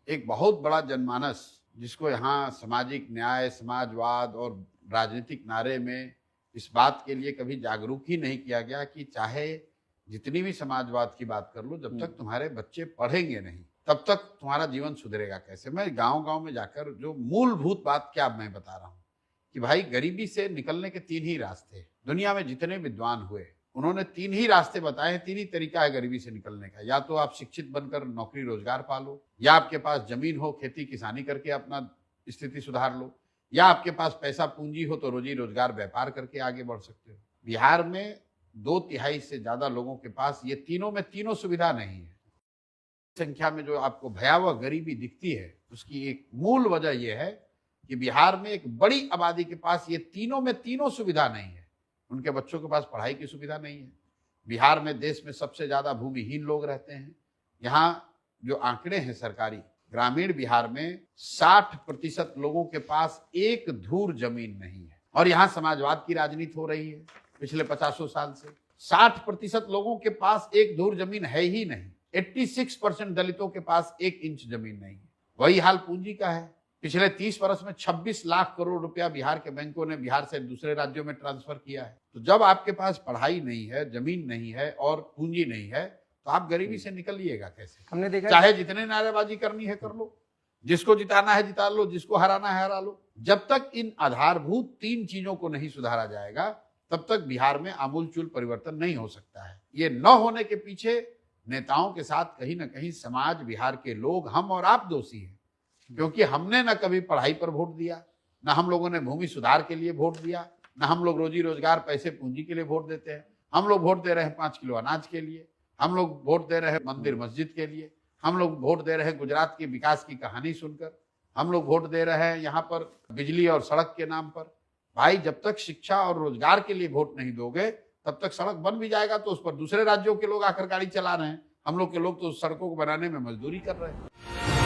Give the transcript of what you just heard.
एक बहुत बड़ा जनमानस जिसको यहाँ सामाजिक न्याय, समाजवाद और राजनीतिक नारे में इस बात के लिए कभी जागरूक ही नहीं किया गया कि चाहे जितनी भी समाजवाद की बात कर लो, जब तक तुम्हारे बच्चे पढ़ेंगे नहीं तब तक तुम्हारा जीवन सुधरेगा कैसे। मैं गांव-गांव में जाकर जो मूलभूत बात क्या मैं बता रहा हूँ कि भाई गरीबी से निकलने के 3 ही रास्ते। दुनिया में जितने विद्वान हुए उन्होंने 3 ही रास्ते बताए हैं, 3 ही तरीका है गरीबी से निकलने का। या तो आप शिक्षित बनकर नौकरी रोजगार पालो, या आपके पास जमीन हो, खेती किसानी करके अपना स्थिति सुधार लो, या आपके पास पैसा पूंजी हो तो रोजी रोजगार व्यापार करके आगे बढ़ सकते हो। बिहार में 2/3 से ज्यादा लोगों के पास ये तीनों में तीनों सुविधा नहीं है। संख्या में जो आपको भयावह गरीबी दिखती है उसकी एक मूल वजह यह है कि बिहार में एक बड़ी आबादी के पास ये तीनों में तीनों सुविधा नहीं है। उनके बच्चों के पास पढ़ाई की सुविधा नहीं है। बिहार में देश में सबसे ज्यादा भूमिहीन लोग रहते हैं। यहाँ जो आंकड़े हैं सरकारी, ग्रामीण बिहार में 60% लोगों के पास एक धूर जमीन नहीं है। और यहाँ समाजवाद की राजनीति हो रही है पिछले 50 साल से। 60% लोगों के पास एक धूर जमीन है ही नहीं। 86% दलितों के पास 1 इंच जमीन नहीं है। वही हाल पूंजी का है। पिछले 30 वर्ष में 26 लाख करोड़ रुपया बिहार के बैंकों ने बिहार से दूसरे राज्यों में ट्रांसफर किया है। तो जब आपके पास पढ़ाई नहीं है, जमीन नहीं है और पूंजी नहीं है तो आप गरीबी से निकलिएगा कैसे। हमने देखा चाहे जितने नारेबाजी करनी है कर लो, जिसको जिताना है जिता लो, जिसको हराना है हरा लो। जब तक इन आधारभूत 3 चीजों को नहीं सुधारा जाएगा तब तक बिहार में आमूलचूल परिवर्तन नहीं हो सकता है। ये न होने के पीछे नेताओं के साथ कहीं ना कहीं समाज, बिहार के लोग, हम और आप दोषी हैं। क्योंकि हमने न कभी पढ़ाई पर वोट दिया, न हम लोगों ने भूमि सुधार के लिए वोट दिया, न हम लोग रोजी रोजगार, पैसे, पूंजी के लिए वोट देते हैं। हम लोग वोट दे रहे हैं 5 किलो अनाज के लिए, हम लोग वोट दे रहे हैं मंदिर मस्जिद के लिए, हम लोग वोट दे रहे हैं गुजरात के विकास की कहानी सुनकर, हम लोग वोट दे रहे हैं यहाँ पर बिजली और सड़क के नाम पर। भाई जब तक शिक्षा और रोजगार के लिए वोट नहीं दोगे तब तक सड़क बन भी जाएगा तो उस पर दूसरे राज्यों के लोग आकर गाड़ी चला रहे हैं। हम लोग के लोग तो सड़कों को बनाने में मजदूरी कर रहे हैं।